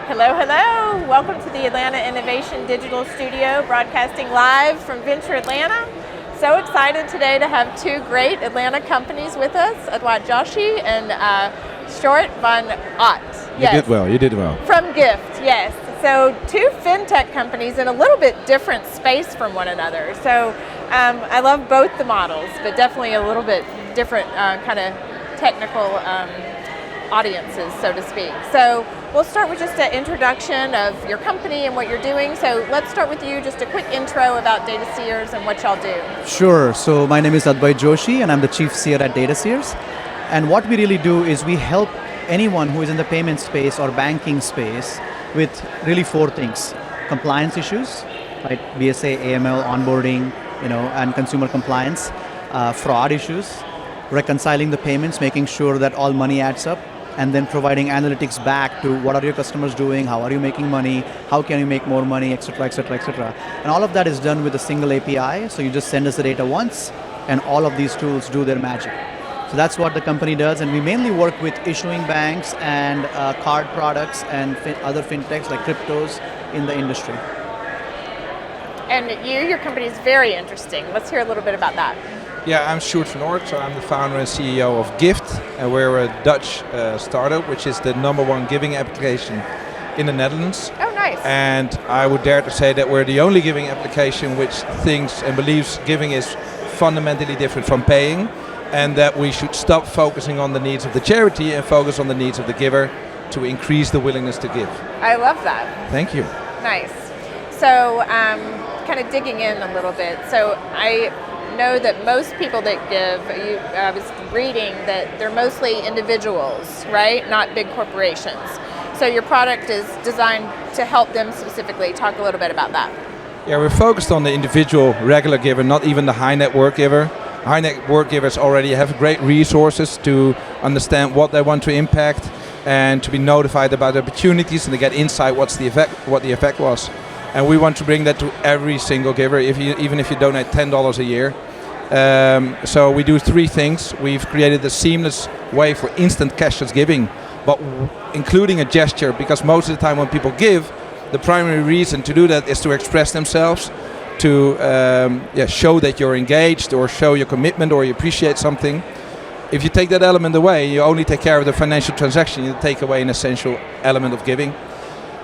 Hello, hello. Welcome to the Atlanta Innovation Digital Studio, broadcasting live from Venture Atlanta. So excited today to have two great Atlanta companies with us, Adwait Joshi and Sjoerd van Oort. Yes. You did well. From Givt, yes. So two fintech companies in a little bit different space from one another. So I love both the models, but definitely a little bit different kind of technical audiences, so to speak. So we'll start with just an introduction of your company and what you're doing. So let's start with you, just a quick intro about Dataseers and what y'all do. Sure. So my name is Adwait Joshi and I'm the Chief Seer at Dataseers. And what we really do is we help anyone who is in the payment space or banking space with really four things: compliance issues, right? BSA, AML, onboarding, and consumer compliance, fraud issues, reconciling the payments, making sure that all money adds up, and then providing analytics back to what are your customers doing, how are you making money, how can you make more money, etc., etc., etc. And all of that is done with a single API, so you just send us the data once, and all of these tools do their magic. So that's what the company does, and we mainly work with issuing banks and card products and other fintechs like cryptos in the industry. And your company is very interesting. Let's hear a little bit about that. Yeah, I'm Sjoerd van Oort, so I'm the founder and CEO of Givt, and we're a Dutch startup, which is the #1 giving application in the Netherlands. Oh, nice. And I would dare to say that we're the only giving application which thinks and believes giving is fundamentally different from paying, and that we should stop focusing on the needs of the charity and focus on the needs of the giver to increase the willingness to give. I love that. Thank you. Nice. So kind of digging in a little bit. So I know that most people that give, I was reading that they're mostly individuals, right? Not big corporations. So your product is designed to help them specifically. Talk a little bit about that. Yeah, we're focused on the individual regular giver, not even the high net worth giver. High net worth givers already have great resources to understand what they want to impact and to be notified about opportunities and to get insight what the effect was. And we want to bring that to every single giver, even if you donate $10 a year. So we do three things. We've created a seamless way for instant cashless giving, but including a gesture, because most of the time when people give, the primary reason to do that is to express themselves, to show that you're engaged or show your commitment or you appreciate something. If you take that element away, you only take care of the financial transaction, you take away an essential element of giving.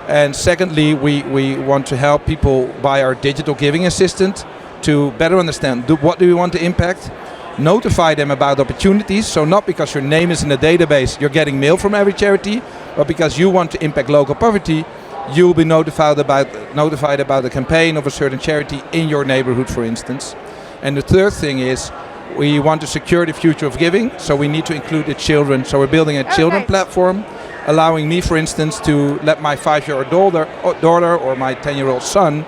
And secondly, we want to help people by our digital giving assistant to better understand what do we want to impact, notify them about opportunities, so not because your name is in the database, you're getting mail from every charity, but because you want to impact local poverty, you'll be notified about the campaign of a certain charity in your neighborhood, for instance. And the third thing is we want to secure the future of giving, so we need to include the children. So we're building a children platform, allowing me, for instance, to let my 5-year-old daughter or my 10-year-old son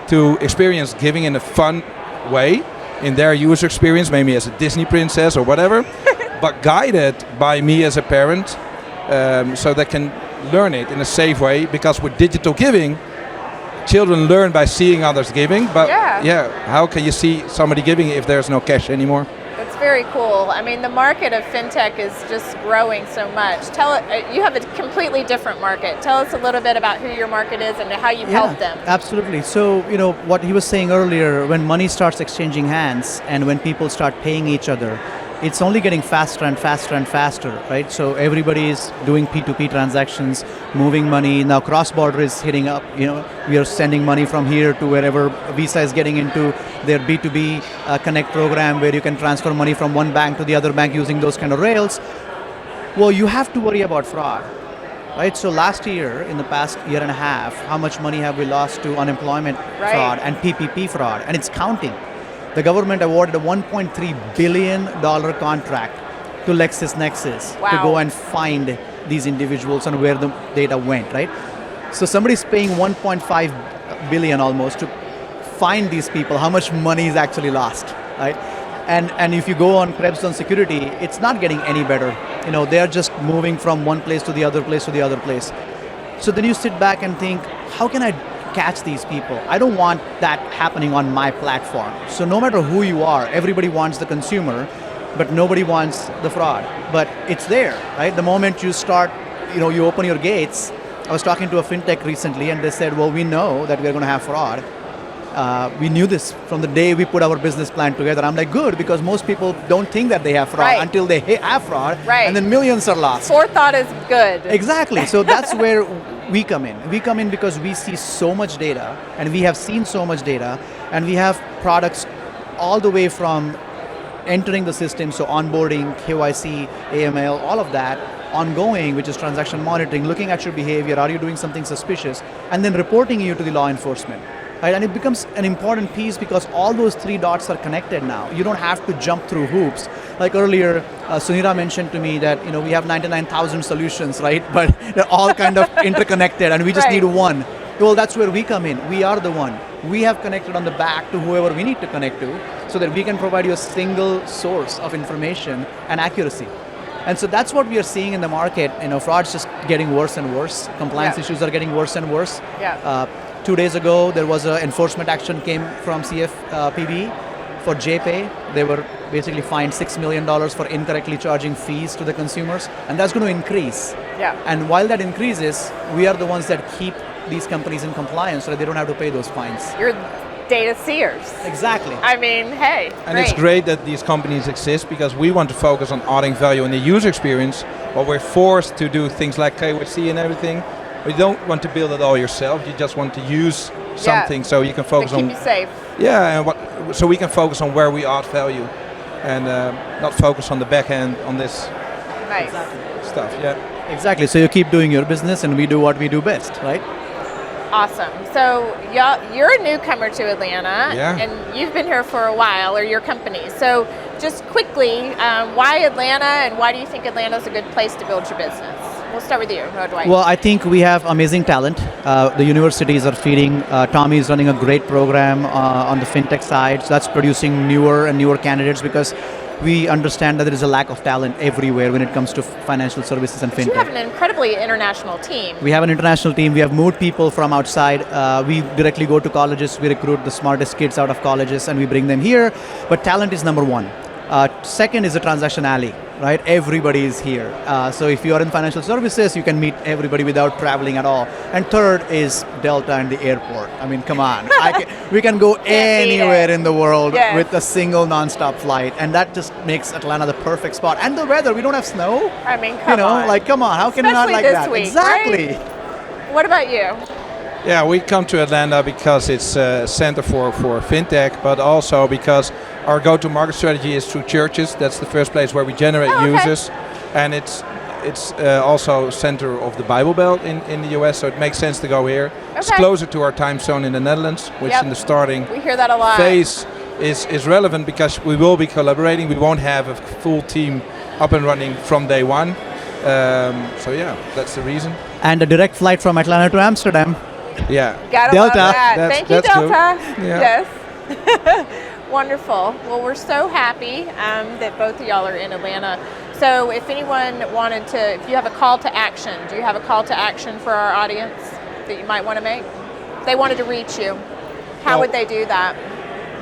to experience giving in a fun way, in their user experience, maybe as a Disney princess or whatever, but guided by me as a parent, so they can learn it in a safe way, because with digital giving, children learn by seeing others giving, but how can you see somebody giving if there's no cash anymore? That's very cool. I mean, the market of fintech is just growing so much. You have a completely different market. Tell us a little bit about who your market is and how you help them. Absolutely. So, what he was saying earlier, when money starts exchanging hands and when people start paying each other, it's only getting faster and faster and faster, right? So everybody is doing P2P transactions, moving money. Now cross-border is hitting up. We are sending money from here to wherever. Visa is getting into their B2B Connect program, where you can transfer money from one bank to the other bank using those kind of rails. Well, you have to worry about fraud, right? So last year, in the past year and a half, how much money have we lost to unemployment fraud and PPP fraud? And it's counting. The government awarded a $1.3 billion contract to LexisNexis to go and find these individuals and where the data went, right? So somebody's paying $1.5 billion almost to find these people, how much money is actually lost, right? And if you go on Krebs on security, it's not getting any better. They're just moving from one place to the other place to the other place. So then you sit back and think, how can I catch these people? I don't want that happening on my platform. So no matter who you are, everybody wants the consumer, but nobody wants the fraud. But it's there, right? The moment you start, you open your gates, I was talking to a fintech recently, and they said, well, we know that we're going to have fraud. We knew this from the day we put our business plan together. I'm like, good, because most people don't think that they have fraud until they have fraud, and then millions are lost. Forethought is good. Exactly. So that's where we come in. We come in because we see so much data, and we have seen so much data, and we have products all the way from entering the system, so onboarding, KYC, AML, all of that, ongoing, which is transaction monitoring, looking at your behavior, are you doing something suspicious, and then reporting you to the law enforcement. Right? And it becomes an important piece because all those three dots are connected now. You don't have to jump through hoops. Like earlier, Sunira mentioned to me that we have 99,000 solutions, right? But they're all kind of interconnected, and we just need one. Well, that's where we come in. We are the one. We have connected on the back to whoever we need to connect to, so that we can provide you a single source of information and accuracy. And so that's what we are seeing in the market. Fraud's just getting worse and worse. Compliance issues are getting worse and worse. 2 days ago, there was an enforcement action came from CFPB for JPay. They were basically fined $6 million for incorrectly charging fees to the consumers, and that's going to increase. And while that increases, we are the ones that keep these companies in compliance so that they don't have to pay those fines. You're Dataseers. Exactly. I mean, hey, and it's great that these companies exist because we want to focus on adding value in the user experience, but we're forced to do things like KYC and everything. You don't want to build it all yourself. You just want to use something so you can focus on. Keep you safe. Yeah, and so we can focus on where we add value, and not focus on the back end on this stuff. Yeah. Exactly. So you keep doing your business, and we do what we do best, right? Awesome. So you're a newcomer to Atlanta, and you've been here for a while, or your company. So just quickly, why Atlanta, and why do you think Atlanta is a good place to build your business? We'll start with you, Adwait. Well, I think we have amazing talent. The universities are feeding. Tommy is running a great program on the fintech side. So that's producing newer and newer candidates because we understand that there is a lack of talent everywhere when it comes to financial services and fintech. You have an incredibly international team. We have an international team. We have moved people from outside. We directly go to colleges. We recruit the smartest kids out of colleges and we bring them here. But talent is number one. Second is a transaction alley, right? Everybody is here. So if you are in financial services, you can meet everybody without traveling at all. And third is Delta and the airport. I mean, come on. We can go anywhere in the world with a single non-stop flight. And that just makes Atlanta the perfect spot. And the weather, we don't have snow. I mean, come on. Come on. How can you not like that? Week, exactly. Right? What about you? Yeah, we come to Atlanta because it's a center for fintech, but also because our go-to-market strategy is through churches. That's the first place where we generate users, and it's also center of the Bible Belt in the US, so it makes sense to go here. It's closer to our time zone in the Netherlands, which in the starting we hear that a lot. phase is relevant because we will be collaborating. We won't have a full team up and running from day one. So yeah, that's the reason. And a direct flight from Atlanta to Amsterdam. Yeah. Gotta Delta. love that. Thank you, Delta. Yeah. Yes. Wonderful. Well, we're so happy that both of y'all are in Atlanta. So if anyone wanted to, if you have a call to action, do you have a call to action for our audience that you might want to make? If they wanted to reach you, how would they do that?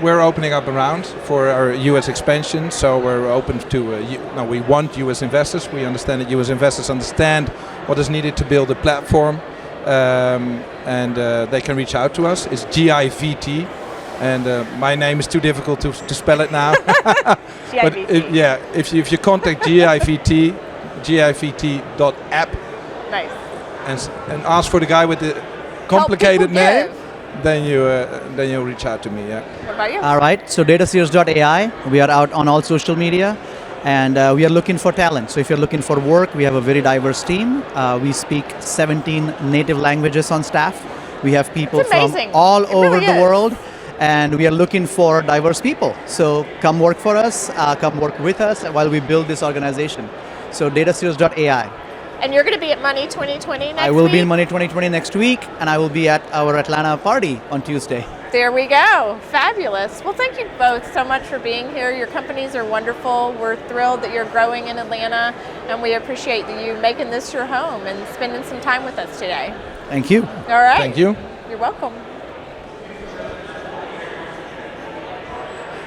We're opening up around for our US expansion, so we're open to, we want US investors. We understand that US investors understand what is needed to build a platform, and they can reach out to us. It's Givt, and my name is too difficult to spell it now. But if you contact Givt, givt.app, nice, and ask for the guy with the complicated name, then you'll reach out to me. Yeah. What about you? All right. So Dataseers.ai. We are out on all social media, and we are looking for talent. So if you're looking for work, we have a very diverse team. We speak 17 native languages on staff. We have people from all over the world, and we are looking for diverse people. So come work for us, come work with us while we build this organization. So Dataseers.ai. And you're going to be at Money 2020 next week? I will be in Money 2020 next week, and I will be at our Atlanta party on Tuesday. There we go. Fabulous. Well, thank you both so much for being here. Your companies are wonderful. We're thrilled that you're growing in Atlanta, and we appreciate you making this your home and spending some time with us today. Thank you. All right. Thank you. You're welcome.